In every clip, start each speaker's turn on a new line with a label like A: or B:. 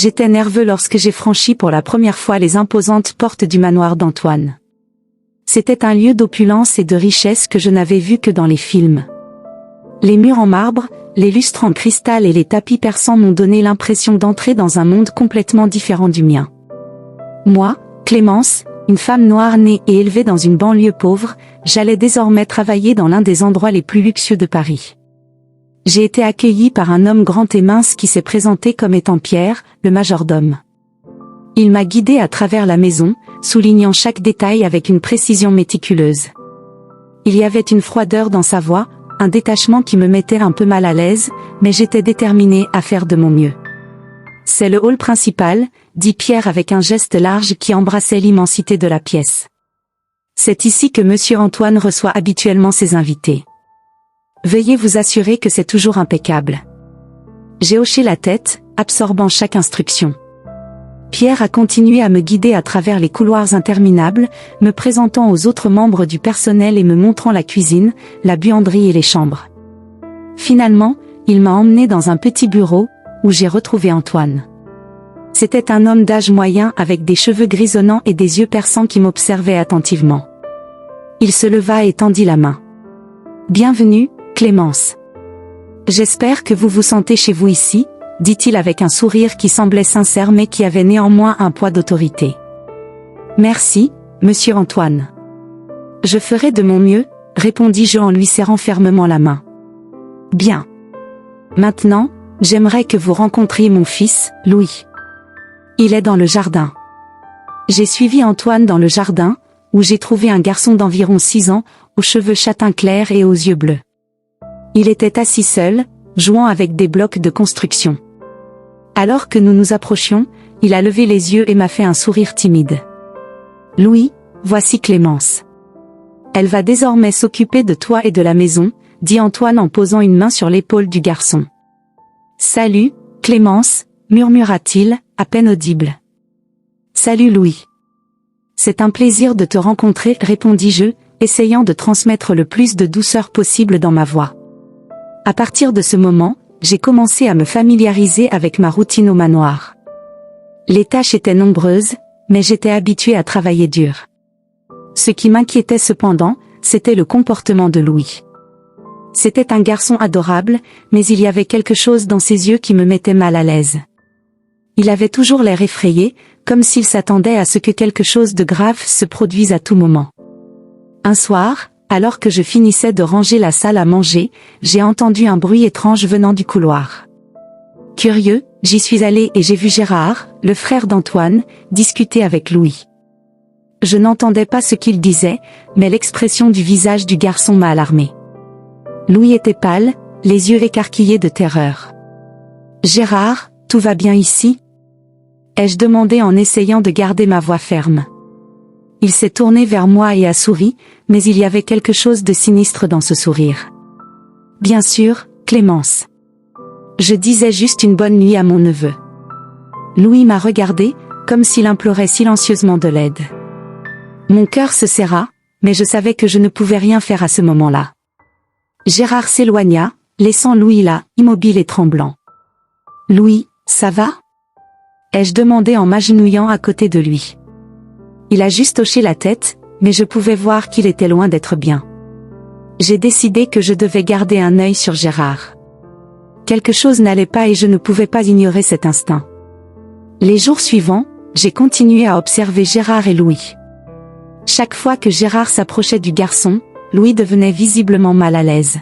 A: J'étais nerveux lorsque j'ai franchi pour la première fois les imposantes portes du manoir d'Antoine. C'était un lieu d'opulence et de richesse que je n'avais vu que dans les films. Les murs en marbre, les lustres en cristal et les tapis persans m'ont donné l'impression d'entrer dans un monde complètement différent du mien. Moi, Clémence, une femme noire née et élevée dans une banlieue pauvre, j'allais désormais travailler dans l'un des endroits les plus luxueux de Paris. J'ai été accueillie par un homme grand et mince qui s'est présenté comme étant Pierre, le majordome. Il m'a guidée à travers la maison, soulignant chaque détail avec une précision méticuleuse. Il y avait une froideur dans sa voix, un détachement qui me mettait un peu mal à l'aise, mais j'étais déterminée à faire de mon mieux. « C'est le hall principal », dit Pierre avec un geste large qui embrassait l'immensité de la pièce. « C'est ici que Monsieur Antoine reçoit habituellement ses invités. Veuillez vous assurer que c'est toujours impeccable. » J'ai hoché la tête, absorbant chaque instruction. Pierre a continué à me guider à travers les couloirs interminables, me présentant aux autres membres du personnel et me montrant la cuisine, la buanderie et les chambres. Finalement, il m'a emmené dans un petit bureau, où j'ai retrouvé Antoine. C'était un homme d'âge moyen avec des cheveux grisonnants et des yeux perçants qui m'observaient attentivement. Il se leva et tendit la main. « Bienvenue, Clémence. J'espère que vous vous sentez chez vous ici, » dit-il avec un sourire qui semblait sincère mais qui avait néanmoins un poids d'autorité. « Merci, monsieur Antoine. Je ferai de mon mieux, » répondis-je en lui serrant fermement la main. « Bien. Maintenant, j'aimerais que vous rencontriez mon fils, Louis. Il est dans le jardin. » J'ai suivi Antoine dans le jardin, où j'ai trouvé un garçon d'environ 6 ans, aux cheveux châtain clair et aux yeux bleus. Il était assis seul, jouant avec des blocs de construction. Alors que nous nous approchions, il a levé les yeux et m'a fait un sourire timide. « Louis, voici Clémence. Elle va désormais s'occuper de toi et de la maison, » dit Antoine en posant une main sur l'épaule du garçon. « Salut, Clémence, » murmura-t-il, à peine audible. « Salut Louis. C'est un plaisir de te rencontrer, » répondis-je, essayant de transmettre le plus de douceur possible dans ma voix. À partir de ce moment, j'ai commencé à me familiariser avec ma routine au manoir. Les tâches étaient nombreuses, mais j'étais habituée à travailler dur. Ce qui m'inquiétait cependant, c'était le comportement de Louis. C'était un garçon adorable, mais il y avait quelque chose dans ses yeux qui me mettait mal à l'aise. Il avait toujours l'air effrayé, comme s'il s'attendait à ce que quelque chose de grave se produise à tout moment. Un soir, alors que je finissais de ranger la salle à manger, j'ai entendu un bruit étrange venant du couloir. Curieux, j'y suis allé et j'ai vu Gérard, le frère d'Antoine, discuter avec Louis. Je n'entendais pas ce qu'il disait, mais l'expression du visage du garçon m'a alarmé. Louis était pâle, les yeux écarquillés de terreur. « Gérard, tout va bien ici ?» ai-je demandé en essayant de garder ma voix ferme. Il s'est tourné vers moi et a souri, mais il y avait quelque chose de sinistre dans ce sourire. « Bien sûr, Clémence. Je disais juste une bonne nuit à mon neveu. » Louis m'a regardé, comme s'il implorait silencieusement de l'aide. Mon cœur se serra, mais je savais que je ne pouvais rien faire à ce moment-là. Gérard s'éloigna, laissant Louis là, immobile et tremblant. « Louis, ça va ?» ai-je demandé en m'agenouillant à côté de lui. Il a juste hoché la tête, mais je pouvais voir qu'il était loin d'être bien. J'ai décidé que je devais garder un œil sur Gérard. Quelque chose n'allait pas et je ne pouvais pas ignorer cet instinct. Les jours suivants, j'ai continué à observer Gérard et Louis. Chaque fois que Gérard s'approchait du garçon, Louis devenait visiblement mal à l'aise.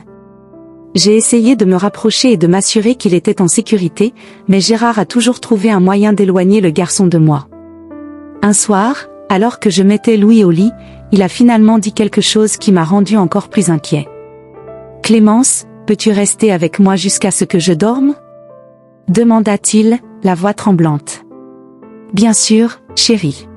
A: J'ai essayé de me rapprocher et de m'assurer qu'il était en sécurité, mais Gérard a toujours trouvé un moyen d'éloigner le garçon de moi. Un soir, alors que je mettais Louis au lit, il a finalement dit quelque chose qui m'a rendu encore plus inquiet. « Clémence, peux-tu rester avec moi jusqu'à ce que je dorme ?» demanda-t-il, la voix tremblante. « Bien sûr, chérie.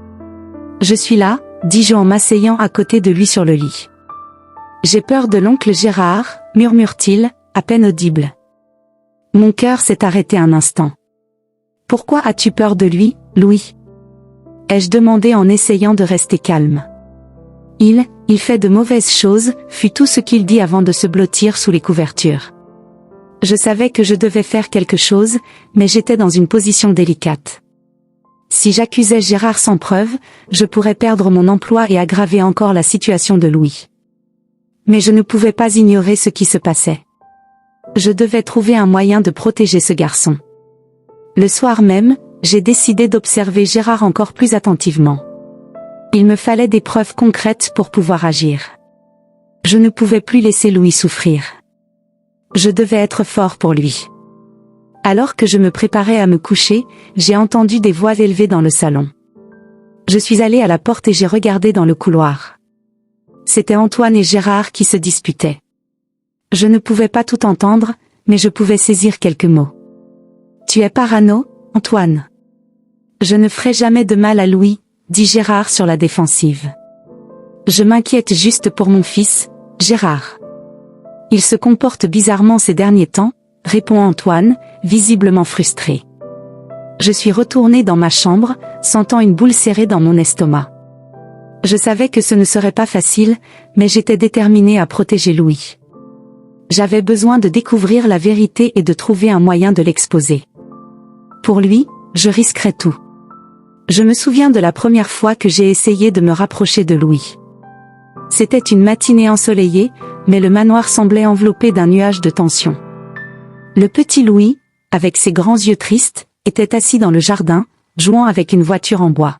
A: Je suis là, » dis-je en m'asseyant à côté de lui sur le lit. « J'ai peur de l'oncle Gérard, » murmure-t-il, à peine audible. Mon cœur s'est arrêté un instant. « Pourquoi as-tu peur de lui, Louis ?» ai-je demandé en essayant de rester calme. « Il fait de mauvaises choses » fut tout ce qu'il dit avant de se blottir sous les couvertures. Je savais que je devais faire quelque chose, mais j'étais dans une position délicate. Si j'accusais Gérard sans preuve, je pourrais perdre mon emploi et aggraver encore la situation de Louis. Mais je ne pouvais pas ignorer ce qui se passait. Je devais trouver un moyen de protéger ce garçon. Le soir même, j'ai décidé d'observer Gérard encore plus attentivement. Il me fallait des preuves concrètes pour pouvoir agir. Je ne pouvais plus laisser Louis souffrir. Je devais être fort pour lui. Alors que je me préparais à me coucher, j'ai entendu des voix élevées dans le salon. Je suis allée à la porte et j'ai regardé dans le couloir. C'était Antoine et Gérard qui se disputaient. Je ne pouvais pas tout entendre, mais je pouvais saisir quelques mots. « Tu es parano, Antoine. »« Je ne ferai jamais de mal à Louis, » dit Gérard sur la défensive. « Je m'inquiète juste pour mon fils, Gérard. Il se comporte bizarrement ces derniers temps, » répond Antoine, visiblement frustré. Je suis retournée dans ma chambre, sentant une boule serrée dans mon estomac. Je savais que ce ne serait pas facile, mais j'étais déterminée à protéger Louis. J'avais besoin de découvrir la vérité et de trouver un moyen de l'exposer. Pour lui, je risquerais tout. Je me souviens de la première fois que j'ai essayé de me rapprocher de Louis. C'était une matinée ensoleillée, mais le manoir semblait enveloppé d'un nuage de tension. Le petit Louis, avec ses grands yeux tristes, était assis dans le jardin, jouant avec une voiture en bois.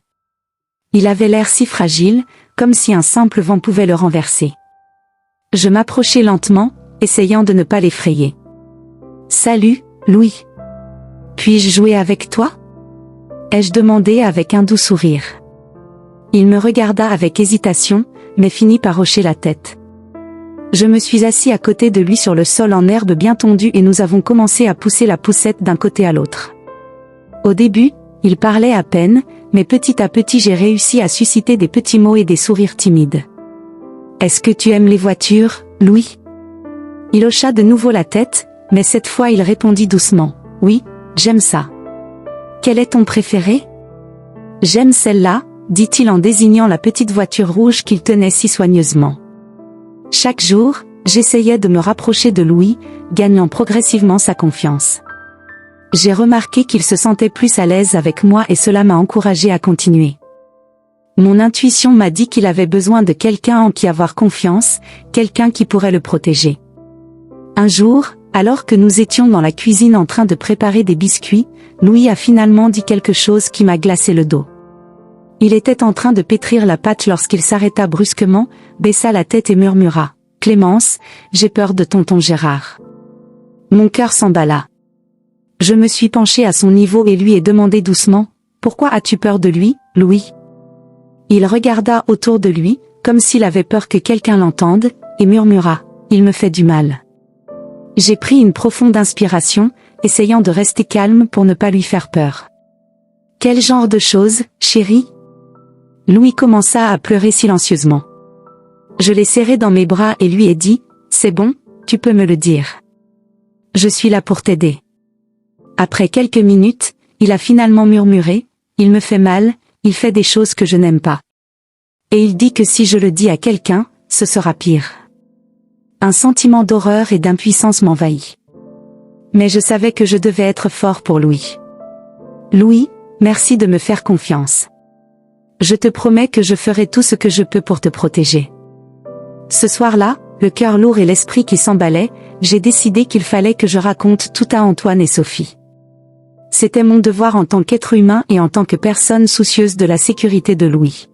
A: Il avait l'air si fragile, comme si un simple vent pouvait le renverser. Je m'approchai lentement, essayant de ne pas l'effrayer. « Salut, Louis. Puis-je jouer avec toi ?» ai-je demandé avec un doux sourire. Il me regarda avec hésitation, mais finit par hocher la tête. Je me suis assis à côté de lui sur le sol en herbe bien tondue et nous avons commencé à pousser la poussette d'un côté à l'autre. Au début, il parlait à peine, mais petit à petit j'ai réussi à susciter des petits mots et des sourires timides. « Est-ce que tu aimes les voitures, Louis ?» Il hocha de nouveau la tête, mais cette fois il répondit doucement. « Oui, j'aime ça. »« Quel est ton préféré ?»« J'aime celle-là, » dit-il en désignant la petite voiture rouge qu'il tenait si soigneusement. Chaque jour, j'essayais de me rapprocher de Louis, gagnant progressivement sa confiance. J'ai remarqué qu'il se sentait plus à l'aise avec moi et cela m'a encouragé à continuer. Mon intuition m'a dit qu'il avait besoin de quelqu'un en qui avoir confiance, quelqu'un qui pourrait le protéger. Un jour, alors que nous étions dans la cuisine en train de préparer des biscuits, Louis a finalement dit quelque chose qui m'a glacé le dos. Il était en train de pétrir la pâte lorsqu'il s'arrêta brusquement, baissa la tête et murmura « Clémence, j'ai peur de tonton Gérard. » Mon cœur s'emballa. Je me suis penchée à son niveau et lui ai demandé doucement « Pourquoi as-tu peur de lui, Louis ?» Il regarda autour de lui, comme s'il avait peur que quelqu'un l'entende, et murmura « Il me fait du mal. » J'ai pris une profonde inspiration, essayant de rester calme pour ne pas lui faire peur. « Quel genre de choses, chérie ?» Louis commença à pleurer silencieusement. Je l'ai serré dans mes bras et lui ai dit « C'est bon, tu peux me le dire. Je suis là pour t'aider. » Après quelques minutes, il a finalement murmuré « Il me fait mal, il fait des choses que je n'aime pas. Et il dit que si je le dis à quelqu'un, ce sera pire. » Un sentiment d'horreur et d'impuissance m'envahit. Mais je savais que je devais être fort pour Louis. « Louis, merci de me faire confiance. Je te promets que je ferai tout ce que je peux pour te protéger. » Ce soir-là, le cœur lourd et l'esprit qui s'emballaient, j'ai décidé qu'il fallait que je raconte tout à Antoine et Sophie. C'était mon devoir en tant qu'être humain et en tant que personne soucieuse de la sécurité de Louis.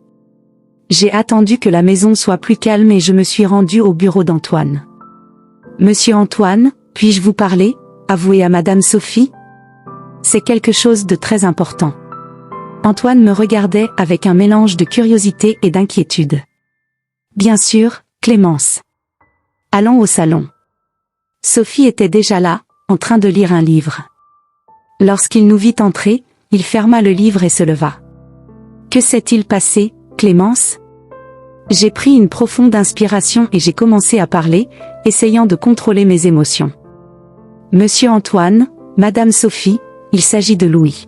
A: J'ai attendu que la maison soit plus calme et je me suis rendue au bureau d'Antoine. « Monsieur Antoine, puis-je vous parler ?» avoué à Madame Sophie. « C'est quelque chose de très important. » Antoine me regardait avec un mélange de curiosité et d'inquiétude. « Bien sûr, Clémence. Allons au salon. » Sophie était déjà là, en train de lire un livre. Lorsqu'il nous vit entrer, il ferma le livre et se leva. « Que s'est-il passé, Clémence ?» J'ai pris une profonde inspiration et j'ai commencé à parler, essayant de contrôler mes émotions. « Monsieur Antoine, Madame Sophie, il s'agit de Louis.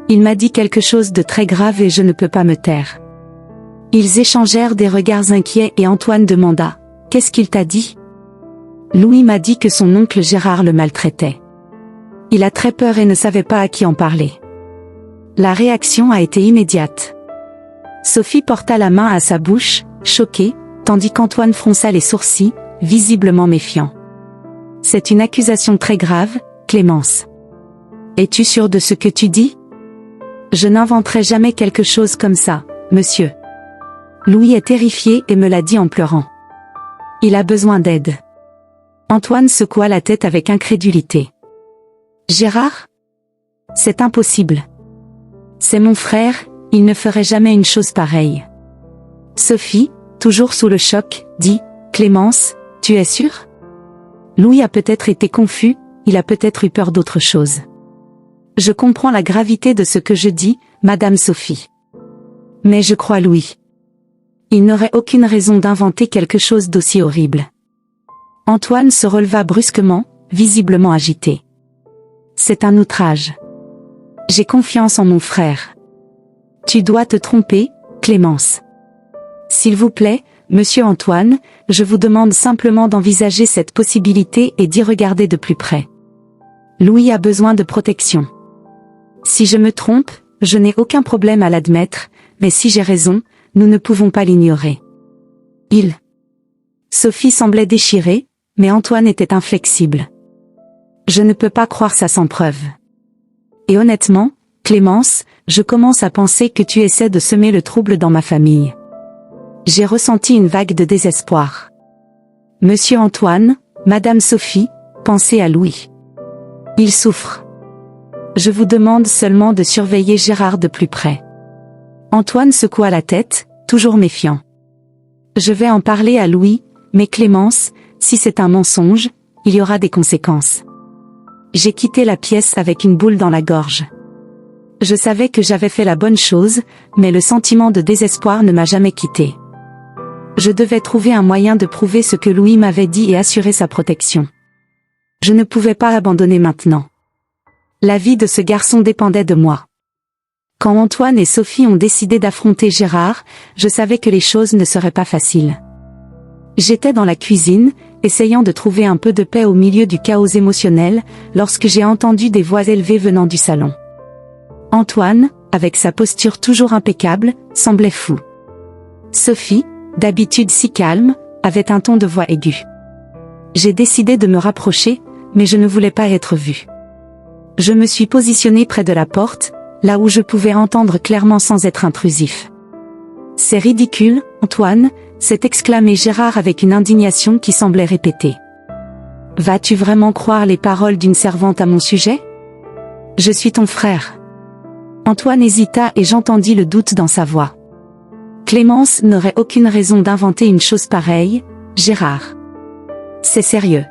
A: Il m'a dit quelque chose de très grave et je ne peux pas me taire. » Ils échangèrent des regards inquiets et Antoine demanda « Qu'est-ce qu'il t'a dit ?» Louis m'a dit que son oncle Gérard le maltraitait. Il a très peur et ne savait pas à qui en parler. La réaction a été immédiate. Sophie porta la main à sa bouche, choquée, tandis qu'Antoine fronça les sourcils, visiblement méfiant. C'est une accusation très grave, Clémence. Es-tu sûre de ce que tu dis? Je n'inventerai jamais quelque chose comme ça, monsieur. Louis est terrifié et me l'a dit en pleurant. Il a besoin d'aide. Antoine secoua la tête avec incrédulité. Gérard? C'est impossible. C'est mon frère, il ne ferait jamais une chose pareille. Sophie, toujours sous le choc, dit, Clémence, tu es sûre? Louis a peut-être été confus, il a peut-être eu peur d'autre chose. Je comprends la gravité de ce que je dis, Madame Sophie. Mais je crois Louis. Il n'aurait aucune raison d'inventer quelque chose d'aussi horrible. Antoine se releva brusquement, visiblement agité. C'est un outrage. J'ai confiance en mon frère. Tu dois te tromper, Clémence. S'il vous plaît, monsieur Antoine, je vous demande simplement d'envisager cette possibilité et d'y regarder de plus près. Louis a besoin de protection. Si je me trompe, je n'ai aucun problème à l'admettre, mais si j'ai raison, nous ne pouvons pas l'ignorer. Sophie semblait déchirée, mais Antoine était inflexible. Je ne peux pas croire ça sans preuve. Et honnêtement, Clémence, je commence à penser que tu essaies de semer le trouble dans ma famille. J'ai ressenti une vague de désespoir. Monsieur Antoine, Madame Sophie, pensez à Louis. Il souffre. Je vous demande seulement de surveiller Gérard de plus près. Antoine secoua la tête, toujours méfiant. Je vais en parler à Louis, mais Clémence, si c'est un mensonge, il y aura des conséquences. J'ai quitté la pièce avec une boule dans la gorge. Je savais que j'avais fait la bonne chose, mais le sentiment de désespoir ne m'a jamais quitté. Je devais trouver un moyen de prouver ce que Louis m'avait dit et assurer sa protection. Je ne pouvais pas abandonner maintenant. La vie de ce garçon dépendait de moi. Quand Antoine et Sophie ont décidé d'affronter Gérard, je savais que les choses ne seraient pas faciles. J'étais dans la cuisine, essayant de trouver un peu de paix au milieu du chaos émotionnel, lorsque j'ai entendu des voix élevées venant du salon. Antoine, avec sa posture toujours impeccable, semblait fou. Sophie, d'habitude si calme, avait un ton de voix aiguë. J'ai décidé de me rapprocher, mais je ne voulais pas être vue. Je me suis positionné près de la porte, là où je pouvais entendre clairement sans être intrusif. C'est ridicule, Antoine, s'est exclamé Gérard avec une indignation qui semblait répéter. Vas-tu vraiment croire les paroles d'une servante à mon sujet? Je suis ton frère. Antoine hésita et j'entendis le doute dans sa voix. Clémence n'aurait aucune raison d'inventer une chose pareille, Gérard. C'est sérieux.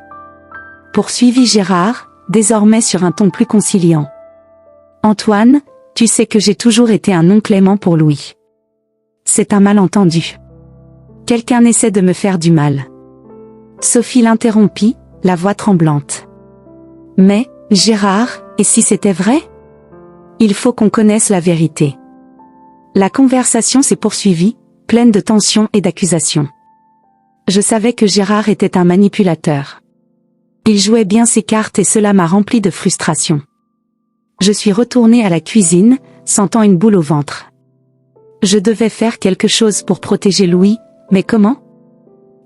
A: Poursuivit Gérard, désormais sur un ton plus conciliant. Antoine, tu sais que j'ai toujours été un non clément pour Louis. C'est un malentendu. Quelqu'un essaie de me faire du mal. Sophie l'interrompit, la voix tremblante. Mais, Gérard, et si c'était vrai? Il faut qu'on connaisse la vérité. La conversation s'est poursuivie, pleine de tensions et d'accusations. Je savais que Gérard était un manipulateur. Il jouait bien ses cartes et cela m'a rempli de frustration. Je suis retournée à la cuisine, sentant une boule au ventre. Je devais faire quelque chose pour protéger Louis, mais comment?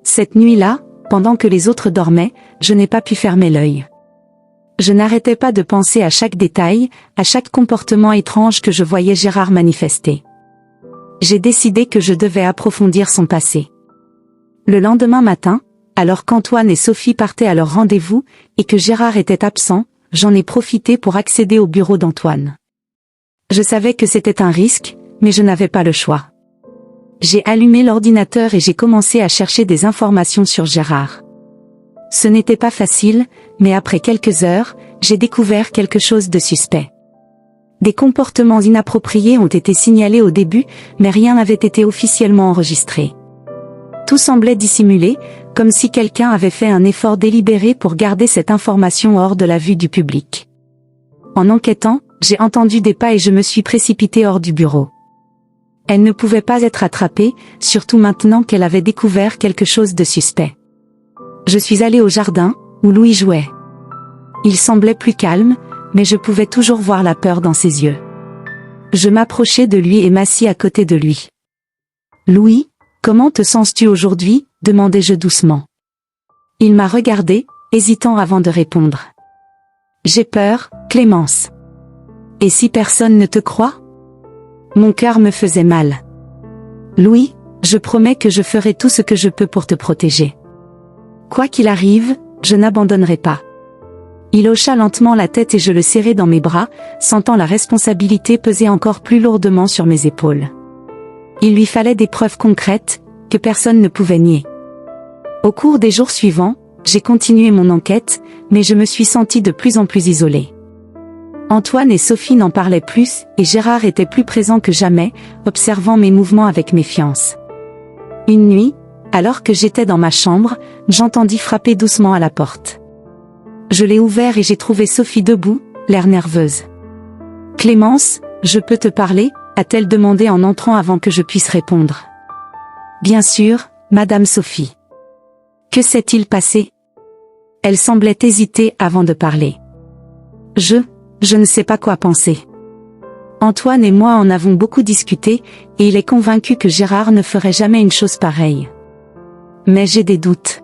A: Cette nuit-là, pendant que les autres dormaient, je n'ai pas pu fermer l'œil. Je n'arrêtais pas de penser à chaque détail, à chaque comportement étrange que je voyais Gérard manifester. J'ai décidé que je devais approfondir son passé. Le lendemain matin, alors qu'Antoine et Sophie partaient à leur rendez-vous, et que Gérard était absent, j'en ai profité pour accéder au bureau d'Antoine. Je savais que c'était un risque, mais je n'avais pas le choix. J'ai allumé l'ordinateur et j'ai commencé à chercher des informations sur Gérard. Ce n'était pas facile, mais après quelques heures, j'ai découvert quelque chose de suspect. Des comportements inappropriés ont été signalés au début, mais rien n'avait été officiellement enregistré. Tout semblait dissimulé, comme si quelqu'un avait fait un effort délibéré pour garder cette information hors de la vue du public. En enquêtant, j'ai entendu des pas et je me suis précipitée hors du bureau. Elle ne pouvait pas être attrapée, surtout maintenant qu'elle avait découvert quelque chose de suspect. Je suis allée au jardin, où Louis jouait. Il semblait plus calme, mais je pouvais toujours voir la peur dans ses yeux. Je m'approchai de lui et m'assis à côté de lui. « Louis, comment te sens-tu aujourd'hui ?» demandai-je doucement. Il m'a regardé, hésitant avant de répondre. « J'ai peur, Clémence. » « Et si personne ne te croit ?» Mon cœur me faisait mal. « Louis, je promets que je ferai tout ce que je peux pour te protéger. Quoi qu'il arrive, je n'abandonnerai pas. » Il hocha lentement la tête et je le serrai dans mes bras, sentant la responsabilité peser encore plus lourdement sur mes épaules. Il lui fallait des preuves concrètes, que personne ne pouvait nier. Au cours des jours suivants, j'ai continué mon enquête, mais je me suis sentie de plus en plus isolée. Antoine et Sophie n'en parlaient plus, et Gérard était plus présent que jamais, observant mes mouvements avec méfiance. Une nuit, alors que j'étais dans ma chambre, j'entendis frapper doucement à la porte. Je l'ai ouvert et j'ai trouvé Sophie debout, l'air nerveuse. « Clémence, je peux te parler ?» a-t-elle demandé en entrant avant que je puisse répondre. « Bien sûr, Madame Sophie. » « Que s'est-il passé ?» Elle semblait hésiter avant de parler. « Je ne sais pas quoi penser. Antoine et moi en avons beaucoup discuté, et il est convaincu que Gérard ne ferait jamais une chose pareille. Mais j'ai des doutes.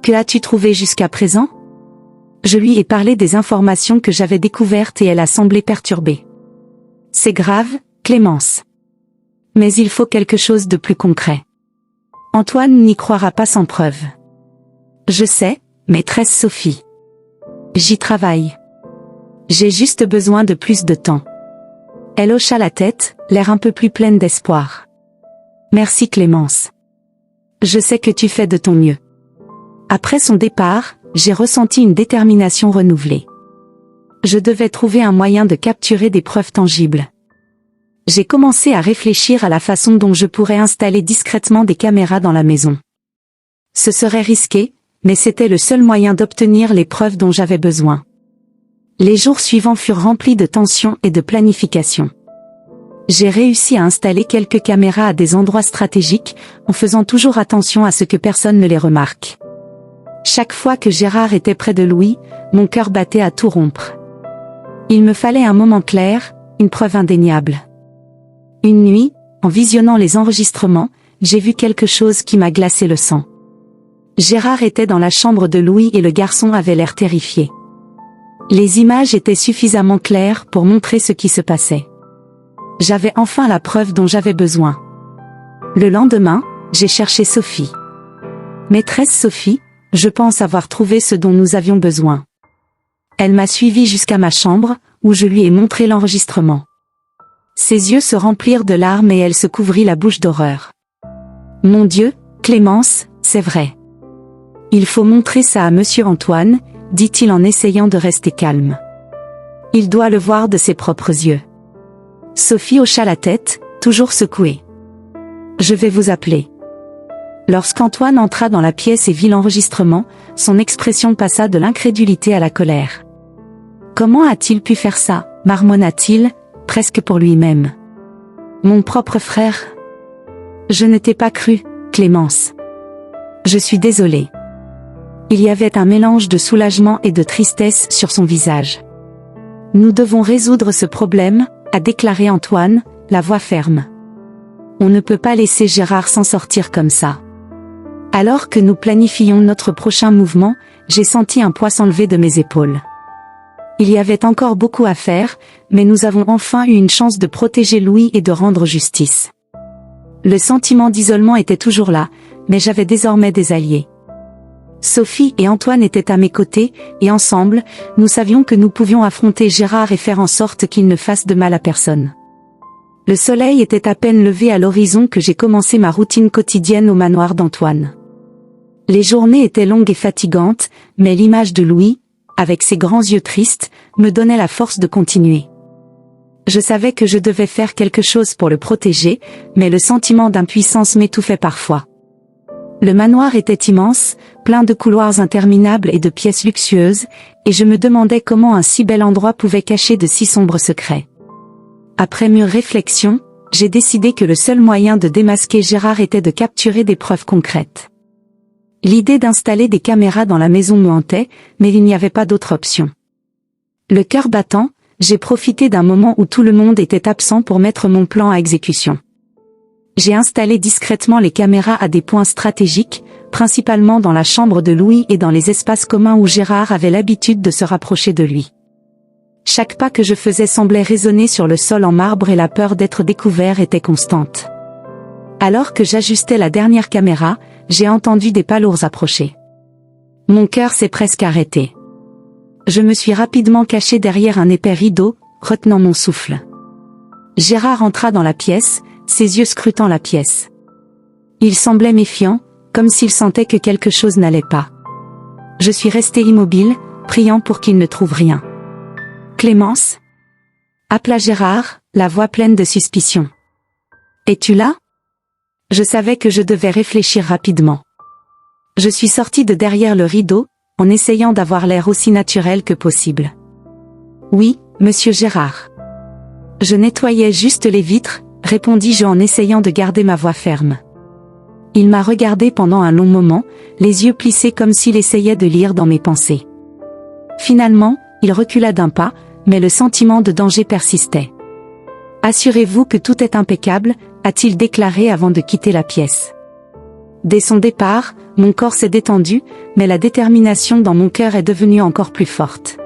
A: Que as-tu trouvé jusqu'à présent ? Je lui ai parlé des informations que j'avais découvertes et elle a semblé perturbée. C'est grave, Clémence. Mais il faut quelque chose de plus concret. Antoine n'y croira pas sans preuve. Je sais, maîtresse Sophie. J'y travaille. J'ai juste besoin de plus de temps. Elle hocha la tête, l'air un peu plus pleine d'espoir. Merci Clémence. Je sais que tu fais de ton mieux. Après son départ, j'ai ressenti une détermination renouvelée. Je devais trouver un moyen de capturer des preuves tangibles. J'ai commencé à réfléchir à la façon dont je pourrais installer discrètement des caméras dans la maison. Ce serait risqué, mais c'était le seul moyen d'obtenir les preuves dont j'avais besoin. Les jours suivants furent remplis de tension et de planification. J'ai réussi à installer quelques caméras à des endroits stratégiques, en faisant toujours attention à ce que personne ne les remarque. Chaque fois que Gérard était près de Louis, mon cœur battait à tout rompre. Il me fallait un moment clair, une preuve indéniable. Une nuit, en visionnant les enregistrements, j'ai vu quelque chose qui m'a glacé le sang. Gérard était dans la chambre de Louis et le garçon avait l'air terrifié. Les images étaient suffisamment claires pour montrer ce qui se passait. J'avais enfin la preuve dont j'avais besoin. Le lendemain, j'ai cherché Sophie. Maîtresse Sophie, je pense avoir trouvé ce dont nous avions besoin. Elle m'a suivi jusqu'à ma chambre, où je lui ai montré l'enregistrement. Ses yeux se remplirent de larmes et elle se couvrit la bouche d'horreur. Mon Dieu, Clémence, c'est vrai. Il faut montrer ça à Monsieur Antoine, dit-il en essayant de rester calme. Il doit le voir de ses propres yeux. Sophie hocha la tête, toujours secouée. Je vais vous appeler. Lorsqu'Antoine entra dans la pièce et vit l'enregistrement, son expression passa de l'incrédulité à la colère. Comment a-t-il pu faire ça, marmonna-t-il, presque pour lui-même. Mon propre frère. Je ne t'ai pas cru, Clémence. Je suis désolée. Il y avait un mélange de soulagement et de tristesse sur son visage. Nous devons résoudre ce problème, a déclaré Antoine, la voix ferme. On ne peut pas laisser Gérard s'en sortir comme ça. Alors que nous planifions notre prochain mouvement, j'ai senti un poids s'enlever de mes épaules. Il y avait encore beaucoup à faire, mais nous avons enfin eu une chance de protéger Louis et de rendre justice. Le sentiment d'isolement était toujours là, mais j'avais désormais des alliés. Sophie et Antoine étaient à mes côtés, et ensemble, nous savions que nous pouvions affronter Gérard et faire en sorte qu'il ne fasse de mal à personne. Le soleil était à peine levé à l'horizon que j'ai commencé ma routine quotidienne au manoir d'Antoine. Les journées étaient longues et fatigantes, mais l'image de Louis, avec ses grands yeux tristes, me donnait la force de continuer. Je savais que je devais faire quelque chose pour le protéger, mais le sentiment d'impuissance m'étouffait parfois. Le manoir était immense, plein de couloirs interminables et de pièces luxueuses, et je me demandais comment un si bel endroit pouvait cacher de si sombres secrets. Après mûre réflexion, j'ai décidé que le seul moyen de démasquer Gérard était de capturer des preuves concrètes. L'idée d'installer des caméras dans la maison me hantait, mais il n'y avait pas d'autre option. Le cœur battant, j'ai profité d'un moment où tout le monde était absent pour mettre mon plan à exécution. J'ai installé discrètement les caméras à des points stratégiques, principalement dans la chambre de Louis et dans les espaces communs où Gérard avait l'habitude de se rapprocher de lui. Chaque pas que je faisais semblait résonner sur le sol en marbre et la peur d'être découvert était constante. Alors que j'ajustais la dernière caméra, j'ai entendu des pas lourds approcher. Mon cœur s'est presque arrêté. Je me suis rapidement caché derrière un épais rideau, retenant mon souffle. Gérard entra dans la pièce, ses yeux scrutant la pièce. Il semblait méfiant, comme s'il sentait que quelque chose n'allait pas. Je suis restée immobile, priant pour qu'il ne trouve rien. « Clémence » appela Gérard, la voix pleine de suspicion. « Es-tu là » Je savais que je devais réfléchir rapidement. Je suis sortie de derrière le rideau, en essayant d'avoir l'air aussi naturel que possible. « Oui, monsieur Gérard. » Je nettoyais juste les vitres, répondis-je en essayant de garder ma voix ferme. Il m'a regardé pendant un long moment, les yeux plissés comme s'il essayait de lire dans mes pensées. Finalement, il recula d'un pas, mais le sentiment de danger persistait. « Assurez-vous que tout est impeccable », a-t-il déclaré avant de quitter la pièce. Dès son départ, mon corps s'est détendu, mais la détermination dans mon cœur est devenue encore plus forte.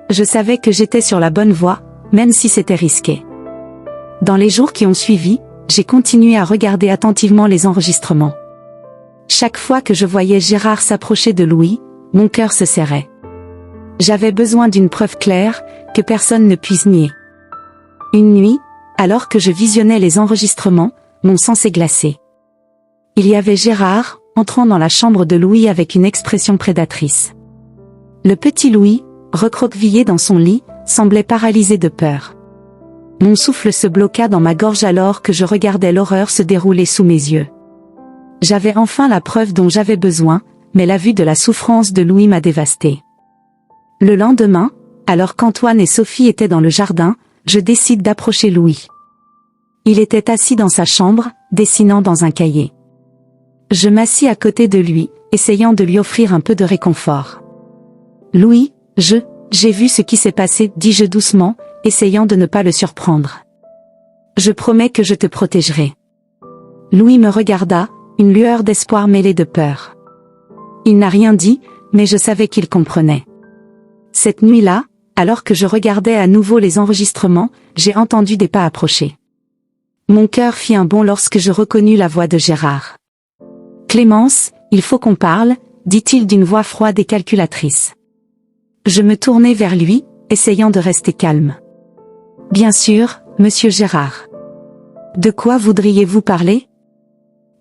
A: Je savais que j'étais sur la bonne voie, même si c'était risqué. Dans les jours qui ont suivi, j'ai continué à regarder attentivement les enregistrements. Chaque fois que je voyais Gérard s'approcher de Louis, mon cœur se serrait. J'avais besoin d'une preuve claire, que personne ne puisse nier. Une nuit, alors que je visionnais les enregistrements, mon sang s'est glacé. Il y avait Gérard, entrant dans la chambre de Louis avec une expression prédatrice. Le petit Louis, recroquevillé dans son lit, semblait paralysé de peur. Mon souffle se bloqua dans ma gorge alors que je regardais l'horreur se dérouler sous mes yeux. J'avais enfin la preuve dont j'avais besoin, mais la vue de la souffrance de Louis m'a dévastée. Le lendemain, alors qu'Antoine et Sophie étaient dans le jardin, je décide d'approcher Louis. Il était assis dans sa chambre, dessinant dans un cahier. Je m'assis à côté de lui, essayant de lui offrir un peu de réconfort. « Louis, j'ai vu ce qui s'est passé, dis-je doucement, essayant de ne pas le surprendre. Je promets que je te protégerai. » Louis me regarda, une lueur d'espoir mêlée de peur. Il n'a rien dit, mais je savais qu'il comprenait. Cette nuit-là, alors que je regardais à nouveau les enregistrements, j'ai entendu des pas approcher. Mon cœur fit un bond lorsque je reconnus la voix de Gérard. « Clémence, il faut qu'on parle », dit-il d'une voix froide et calculatrice. Je me tournai vers lui, essayant de rester calme. « Bien sûr, monsieur Gérard. De quoi voudriez-vous parler ?»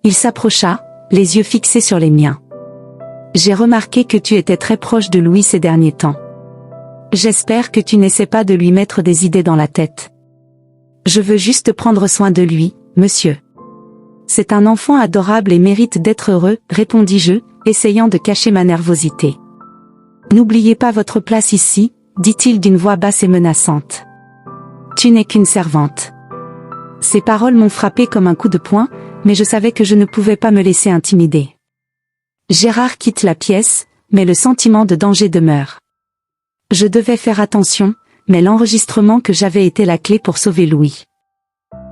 A: Il s'approcha, les yeux fixés sur les miens. « J'ai remarqué que tu étais très proche de Louis ces derniers temps. J'espère que tu n'essaies pas de lui mettre des idées dans la tête. Je veux juste prendre soin de lui, monsieur. C'est un enfant adorable et mérite d'être heureux, répondis-je, essayant de cacher ma nervosité. N'oubliez pas votre place ici, dit-il d'une voix basse et menaçante. Tu n'es qu'une servante. Ces paroles m'ont frappé comme un coup de poing, mais je savais que je ne pouvais pas me laisser intimider. Gérard quitte la pièce, mais le sentiment de danger demeure. Je devais faire attention, mais l'enregistrement que j'avais était la clé pour sauver Louis.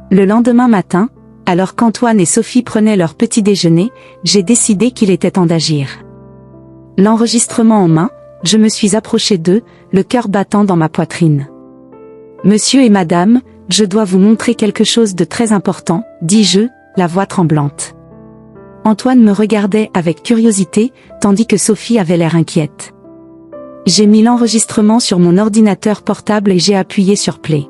A: Le lendemain matin, alors qu'Antoine et Sophie prenaient leur petit déjeuner, j'ai décidé qu'il était temps d'agir. L'enregistrement en main, je me suis approché d'eux, le cœur battant dans ma poitrine. « Monsieur et madame, je dois vous montrer quelque chose de très important, dis-je, la voix tremblante. » Antoine me regardait avec curiosité, tandis que Sophie avait l'air inquiète. J'ai mis l'enregistrement sur mon ordinateur portable et j'ai appuyé sur play.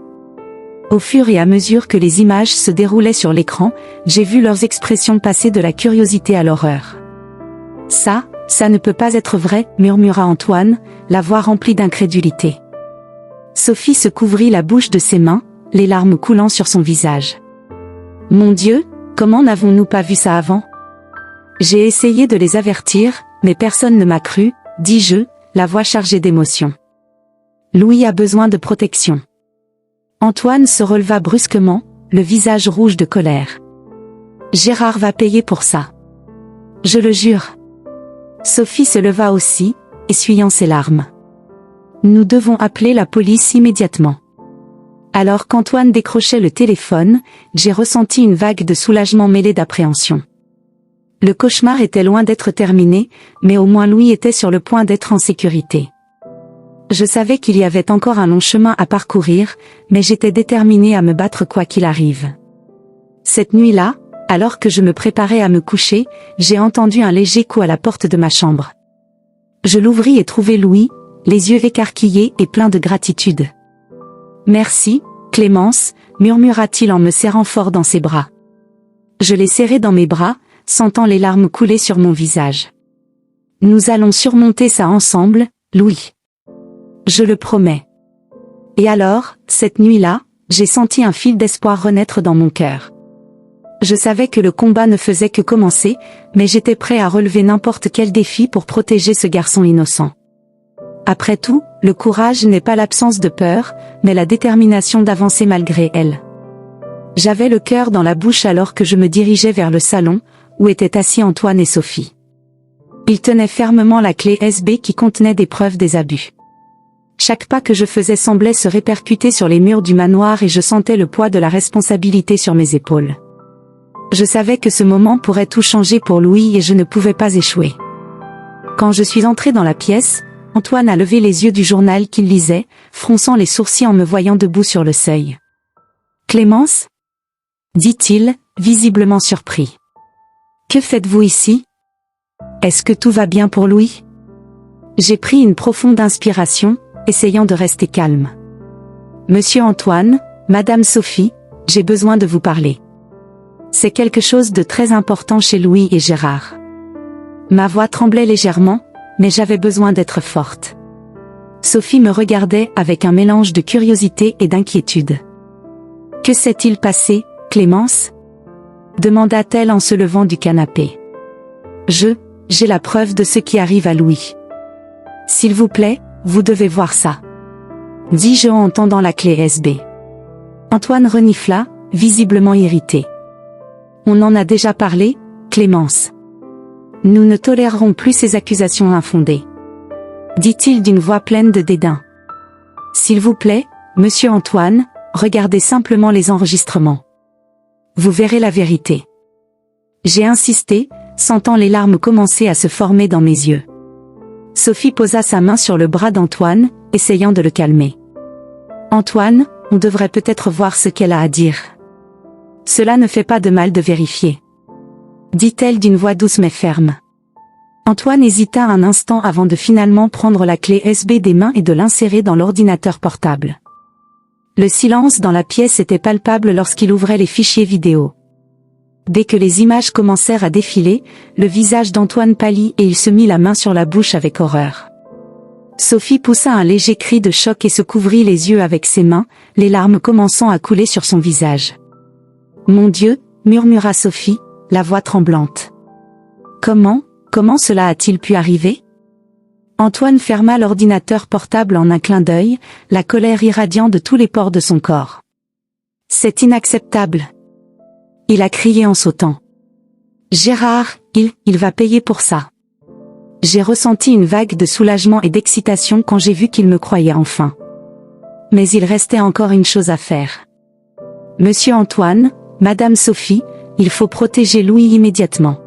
A: Au fur et à mesure que les images se déroulaient sur l'écran, j'ai vu leurs expressions passer de la curiosité à l'horreur. « Ça ne peut pas être vrai, » murmura Antoine, la voix remplie d'incrédulité. Sophie se couvrit la bouche de ses mains, les larmes coulant sur son visage. « Mon Dieu, comment n'avons-nous pas vu ça avant ?» J'ai essayé de les avertir, mais personne ne m'a cru, dis-je, la voix chargée d'émotion. Louis a besoin de protection. Antoine se releva brusquement, le visage rouge de colère. Gérard va payer pour ça. Je le jure. Sophie se leva aussi, essuyant ses larmes. Nous devons appeler la police immédiatement. Alors qu'Antoine décrochait le téléphone, j'ai ressenti une vague de soulagement mêlé d'appréhension. Le cauchemar était loin d'être terminé, mais au moins Louis était sur le point d'être en sécurité. Je savais qu'il y avait encore un long chemin à parcourir, mais j'étais déterminée à me battre quoi qu'il arrive. Cette nuit-là, alors que je me préparais à me coucher, j'ai entendu un léger coup à la porte de ma chambre. Je l'ouvris et trouvai Louis, les yeux écarquillés et pleins de gratitude. « Merci, Clémence », murmura-t-il en me serrant fort dans ses bras. Je l'ai serré dans mes bras, sentant les larmes couler sur mon visage. « Nous allons surmonter ça ensemble, Louis. Je le promets. » Et alors, cette nuit-là, j'ai senti un fil d'espoir renaître dans mon cœur. Je savais que le combat ne faisait que commencer, mais j'étais prêt à relever n'importe quel défi pour protéger ce garçon innocent. Après tout, le courage n'est pas l'absence de peur, mais la détermination d'avancer malgré elle. J'avais le cœur dans la bouche alors que je me dirigeais vers le salon, où étaient assis Antoine et Sophie. Ils tenaient fermement la clé USB qui contenait des preuves des abus. Chaque pas que je faisais semblait se répercuter sur les murs du manoir et je sentais le poids de la responsabilité sur mes épaules. Je savais que ce moment pourrait tout changer pour Louis et je ne pouvais pas échouer. Quand je suis entrée dans la pièce, Antoine a levé les yeux du journal qu'il lisait, fronçant les sourcils en me voyant debout sur le seuil. « Clémence ?» dit-il, visiblement surpris. « Que faites-vous ici? Est-ce que tout va bien pour Louis ?» J'ai pris une profonde inspiration, essayant de rester calme. « Monsieur Antoine, Madame Sophie, j'ai besoin de vous parler. C'est quelque chose de très important chez Louis et Gérard. » Ma voix tremblait légèrement, mais j'avais besoin d'être forte. Sophie me regardait avec un mélange de curiosité et d'inquiétude. « Que s'est-il passé, Clémence ?» demanda-t-elle en se levant du canapé. « J'ai la preuve de ce qui arrive à Louis. S'il vous plaît, vous devez voir ça. » dis-je en tendant la clé USB. Antoine renifla, visiblement irrité. « On en a déjà parlé, Clémence. Nous ne tolérerons plus ces accusations infondées. » dit-il d'une voix pleine de dédain. « S'il vous plaît, monsieur Antoine, regardez simplement les enregistrements. Vous verrez la vérité. » J'ai insisté, sentant les larmes commencer à se former dans mes yeux. Sophie posa sa main sur le bras d'Antoine, essayant de le calmer. « Antoine, on devrait peut-être voir ce qu'elle a à dire. Cela ne fait pas de mal de vérifier. » dit-elle d'une voix douce mais ferme. Antoine hésita un instant avant de finalement prendre la clé USB des mains et de l'insérer dans l'ordinateur portable. Le silence dans la pièce était palpable lorsqu'il ouvrait les fichiers vidéo. Dès que les images commencèrent à défiler, le visage d'Antoine pâlit et il se mit la main sur la bouche avec horreur. Sophie poussa un léger cri de choc et se couvrit les yeux avec ses mains, les larmes commençant à couler sur son visage. « Mon Dieu !» murmura Sophie, la voix tremblante. « Comment cela a-t-il pu arriver ?» Antoine ferma l'ordinateur portable en un clin d'œil, la colère irradiant de tous les pores de son corps. « C'est inacceptable !» il a crié en sautant. « Gérard, il va payer pour ça. » J'ai ressenti une vague de soulagement et d'excitation quand j'ai vu qu'il me croyait enfin. Mais il restait encore une chose à faire. « Monsieur Antoine, Madame Sophie, il faut protéger Louis immédiatement.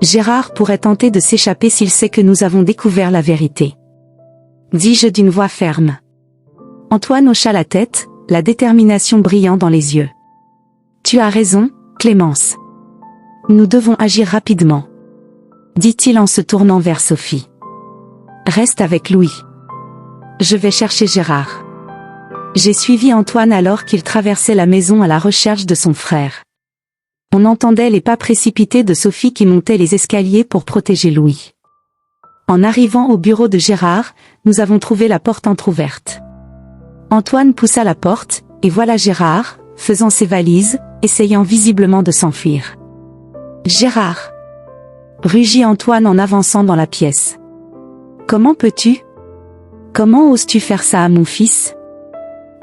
A: Gérard pourrait tenter de s'échapper s'il sait que nous avons découvert la vérité. » dis-je d'une voix ferme. Antoine hocha la tête, la détermination brillant dans les yeux. « Tu as raison, Clémence. Nous devons agir rapidement. » dit-il en se tournant vers Sophie. « Reste avec Louis. Je vais chercher Gérard. » J'ai suivi Antoine alors qu'il traversait la maison à la recherche de son frère. On entendait les pas précipités de Sophie qui montait les escaliers pour protéger Louis. En arrivant au bureau de Gérard, nous avons trouvé la porte entr'ouverte. Antoine poussa la porte, et voilà Gérard, faisant ses valises, essayant visiblement de s'enfuir. « Gérard !» rugit Antoine en avançant dans la pièce. « Comment peux-tu? Comment oses-tu faire ça à mon fils ?»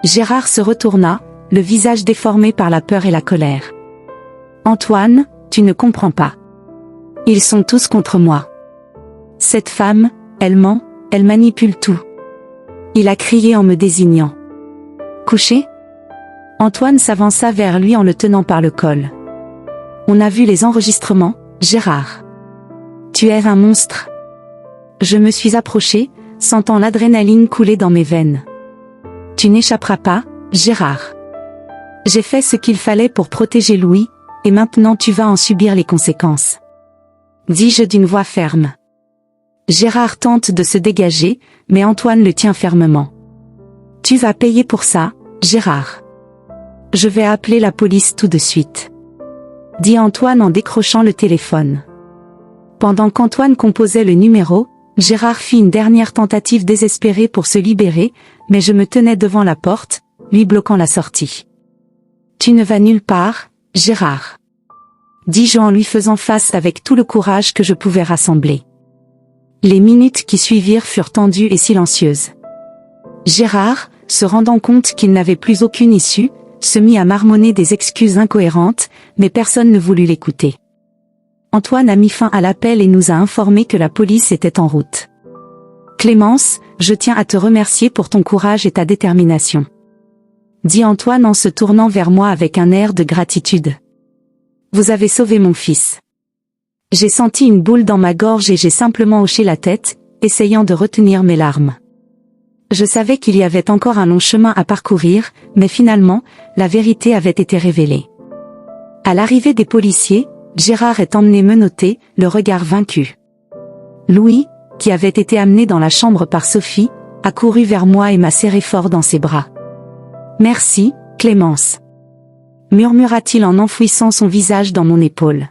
A: Gérard se retourna, le visage déformé par la peur et la colère. « Antoine, tu ne comprends pas. Ils sont tous contre moi. Cette femme, elle ment, elle manipule tout. Il a crié en me désignant. Couché? Antoine s'avança vers lui en le tenant par le col. On a vu les enregistrements, Gérard. Tu es un monstre. Je me suis approché, sentant l'adrénaline couler dans mes veines. Tu n'échapperas pas, Gérard. J'ai fait ce qu'il fallait pour protéger Louis, et maintenant tu vas en subir les conséquences. Dis-je d'une voix ferme. Gérard tente de se dégager, mais Antoine le tient fermement. Tu vas payer pour ça, Gérard. Je vais appeler la police tout de suite. Dit Antoine en décrochant le téléphone. Pendant qu'Antoine composait le numéro, Gérard fit une dernière tentative désespérée pour se libérer, mais je me tenais devant la porte, lui bloquant la sortie. Tu ne vas nulle part, Gérard. Dis-je en lui faisant face avec tout le courage que je pouvais rassembler. Les minutes qui suivirent furent tendues et silencieuses. Gérard, se rendant compte qu'il n'avait plus aucune issue, se mit à marmonner des excuses incohérentes, mais personne ne voulut l'écouter. Antoine a mis fin à l'appel et nous a informé que la police était en route. Clémence, je tiens à te remercier pour ton courage et ta détermination. Dit Antoine en se tournant vers moi avec un air de gratitude. Vous avez sauvé mon fils. J'ai senti une boule dans ma gorge et j'ai simplement hoché la tête, essayant de retenir mes larmes. Je savais qu'il y avait encore un long chemin à parcourir, mais finalement, la vérité avait été révélée. À l'arrivée des policiers, Gérard est emmené menotté, le regard vaincu. Louis, qui avait été amené dans la chambre par Sophie, a couru vers moi et m'a serré fort dans ses bras. « Merci, Clémence. » murmura-t-il en enfouissant son visage dans mon épaule.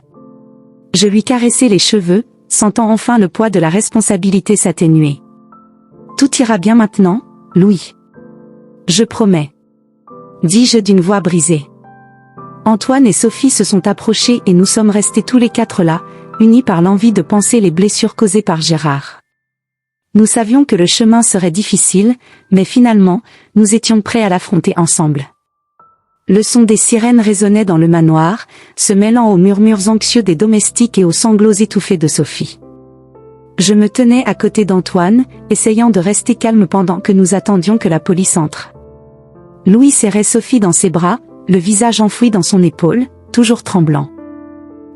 A: Je lui caressai les cheveux, sentant enfin le poids de la responsabilité s'atténuer. « Tout ira bien maintenant, Louis. Je promets. » dis-je d'une voix brisée. Antoine et Sophie se sont approchés et nous sommes restés tous les quatre là, unis par l'envie de panser les blessures causées par Gérard. Nous savions que le chemin serait difficile, mais finalement, nous étions prêts à l'affronter ensemble. Le son des sirènes résonnait dans le manoir, se mêlant aux murmures anxieux des domestiques et aux sanglots étouffés de Sophie. Je me tenais à côté d'Antoine, essayant de rester calme pendant que nous attendions que la police entre. Louis serrait Sophie dans ses bras, le visage enfoui dans son épaule, toujours tremblant.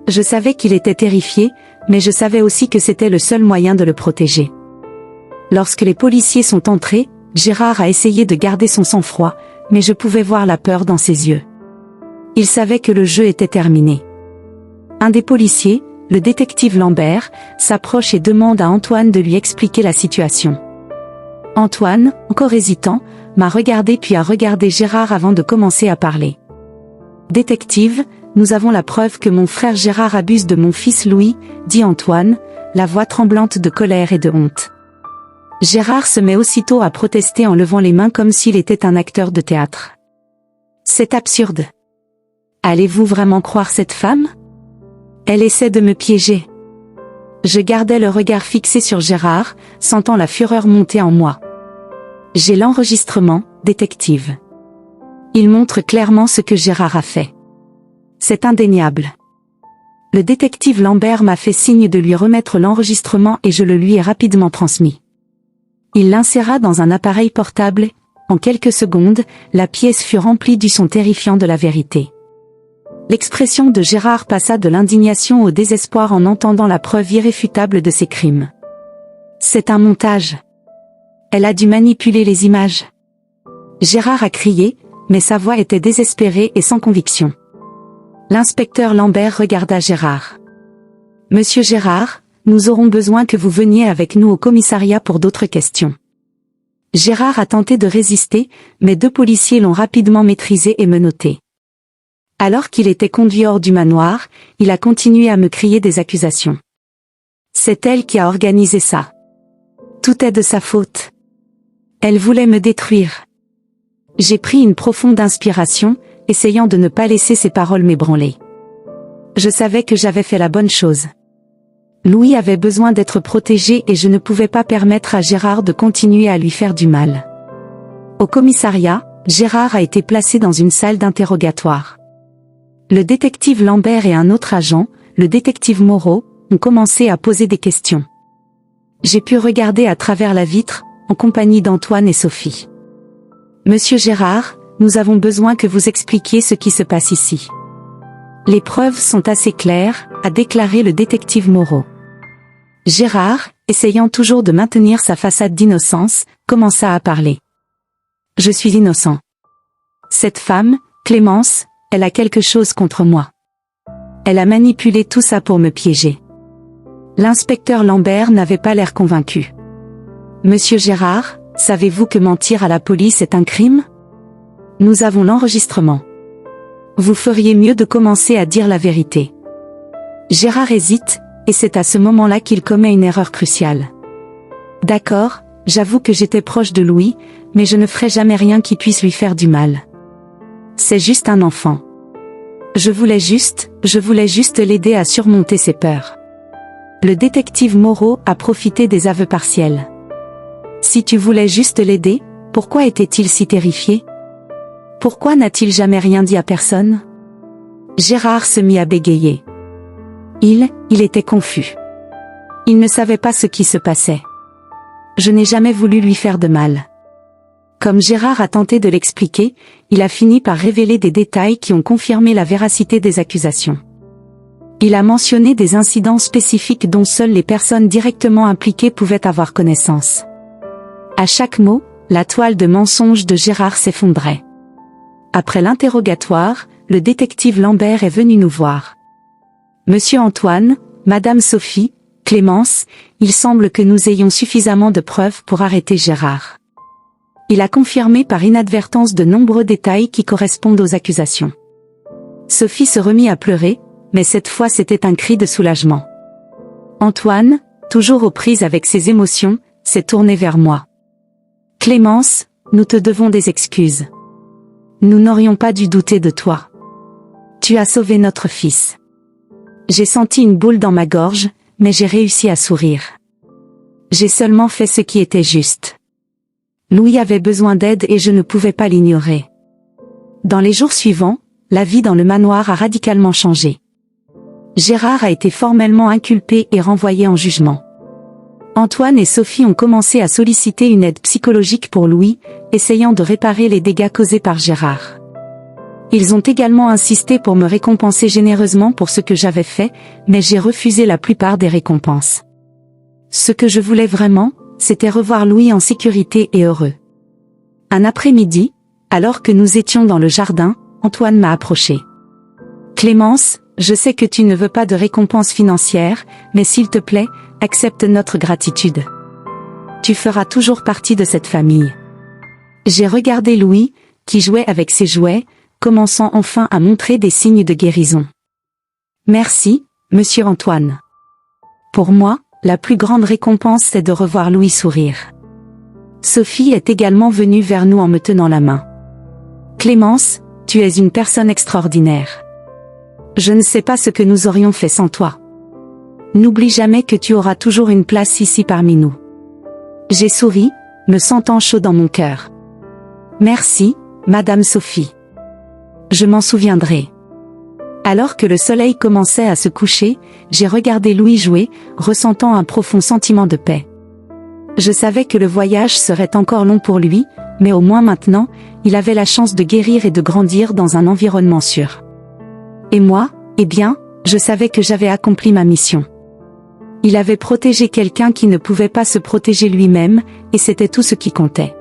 A: Je savais qu'il était terrifié, mais je savais aussi que c'était le seul moyen de le protéger. Lorsque les policiers sont entrés, Gérard a essayé de garder son sang-froid, mais je pouvais voir la peur dans ses yeux. Il savait que le jeu était terminé. Un des policiers, le détective Lambert, s'approche et demande à Antoine de lui expliquer la situation. Antoine, encore hésitant, m'a regardé puis a regardé Gérard avant de commencer à parler. « Détective, nous avons la preuve que mon frère Gérard abuse de mon fils Louis, » dit Antoine, la voix tremblante de colère et de honte. Gérard se met aussitôt à protester en levant les mains comme s'il était un acteur de théâtre. « C'est absurde. Allez-vous vraiment croire cette femme? Elle essaie de me piéger. » Je gardais le regard fixé sur Gérard, sentant la fureur monter en moi. « J'ai l'enregistrement, détective. Il montre clairement ce que Gérard a fait. C'est indéniable. » Le détective Lambert m'a fait signe de lui remettre l'enregistrement et je le lui ai rapidement transmis. Il l'inséra dans un appareil portable. En quelques secondes, la pièce fut remplie du son terrifiant de la vérité. L'expression de Gérard passa de l'indignation au désespoir en entendant la preuve irréfutable de ses crimes. « C'est un montage. Elle a dû manipuler les images. » Gérard a crié, mais sa voix était désespérée et sans conviction. L'inspecteur Lambert regarda Gérard. « Monsieur Gérard, nous aurons besoin que vous veniez avec nous au commissariat pour d'autres questions. » Gérard a tenté de résister, mais deux policiers l'ont rapidement maîtrisé et menotté. Alors qu'il était conduit hors du manoir, il a continué à me crier des accusations. « C'est elle qui a organisé ça. Tout est de sa faute. Elle voulait me détruire. » J'ai pris une profonde inspiration, essayant de ne pas laisser ces paroles m'ébranler. Je savais que j'avais fait la bonne chose. Louis avait besoin d'être protégé et je ne pouvais pas permettre à Gérard de continuer à lui faire du mal. Au commissariat, Gérard a été placé dans une salle d'interrogatoire. Le détective Lambert et un autre agent, le détective Moreau, ont commencé à poser des questions. J'ai pu regarder à travers la vitre, en compagnie d'Antoine et Sophie. Monsieur Gérard, nous avons besoin que vous expliquiez ce qui se passe ici. Les preuves sont assez claires, a déclaré le détective Moreau. Gérard, essayant toujours de maintenir sa façade d'innocence, commença à parler. Je suis innocent. Cette femme, Clémence, elle a quelque chose contre moi. Elle a manipulé tout ça pour me piéger. L'inspecteur Lambert n'avait pas l'air convaincu. Monsieur Gérard, savez-vous que mentir à la police est un crime? Nous avons l'enregistrement. Vous feriez mieux de commencer à dire la vérité. Gérard hésite, et c'est à ce moment-là qu'il commet une erreur cruciale. D'accord, j'avoue que j'étais proche de Louis, mais je ne ferai jamais rien qui puisse lui faire du mal. C'est juste un enfant. Je voulais juste l'aider à surmonter ses peurs. Le détective Moreau a profité des aveux partiels. Si tu voulais juste l'aider, pourquoi était-il si terrifié? Pourquoi n'a-t-il jamais rien dit à personne? Gérard se mit à bégayer. Il était confus. Il ne savait pas ce qui se passait. Je n'ai jamais voulu lui faire de mal. Comme Gérard a tenté de l'expliquer, il a fini par révéler des détails qui ont confirmé la véracité des accusations. Il a mentionné des incidents spécifiques dont seules les personnes directement impliquées pouvaient avoir connaissance. À chaque mot, la toile de mensonge de Gérard s'effondrait. Après l'interrogatoire, le détective Lambert est venu nous voir. Monsieur Antoine, Madame Sophie, Clémence, il semble que nous ayons suffisamment de preuves pour arrêter Gérard. Il a confirmé par inadvertance de nombreux détails qui correspondent aux accusations. Sophie se remit à pleurer, mais cette fois c'était un cri de soulagement. Antoine, toujours aux prises avec ses émotions, s'est tourné vers moi. Clémence, nous te devons des excuses. Nous n'aurions pas dû douter de toi. Tu as sauvé notre fils. J'ai senti une boule dans ma gorge, mais j'ai réussi à sourire. J'ai seulement fait ce qui était juste. Louis avait besoin d'aide et je ne pouvais pas l'ignorer. Dans les jours suivants, la vie dans le manoir a radicalement changé. Gérard a été formellement inculpé et renvoyé en jugement. Antoine et Sophie ont commencé à solliciter une aide psychologique pour Louis, essayant de réparer les dégâts causés par Gérard. Ils ont également insisté pour me récompenser généreusement pour ce que j'avais fait, mais j'ai refusé la plupart des récompenses. Ce que je voulais vraiment, c'était revoir Louis en sécurité et heureux. Un après-midi, alors que nous étions dans le jardin, Antoine m'a approché. Clémence, je sais que tu ne veux pas de récompense financière, mais s'il te plaît, accepte notre gratitude. Tu feras toujours partie de cette famille. J'ai regardé Louis, qui jouait avec ses jouets, commençant enfin à montrer des signes de guérison. Merci, monsieur Antoine. Pour moi, la plus grande récompense c'est de revoir Louis sourire. Sophie est également venue vers nous en me tenant la main. Clémence, tu es une personne extraordinaire. Je ne sais pas ce que nous aurions fait sans toi. N'oublie jamais que tu auras toujours une place ici parmi nous. J'ai souri, me sentant chaud dans mon cœur. Merci, Madame Sophie. Je m'en souviendrai. Alors que le soleil commençait à se coucher, j'ai regardé Louis jouer, ressentant un profond sentiment de paix. Je savais que le voyage serait encore long pour lui, mais au moins maintenant, il avait la chance de guérir et de grandir dans un environnement sûr. Et moi, eh bien, je savais que j'avais accompli ma mission. Il avait protégé quelqu'un qui ne pouvait pas se protéger lui-même, et c'était tout ce qui comptait.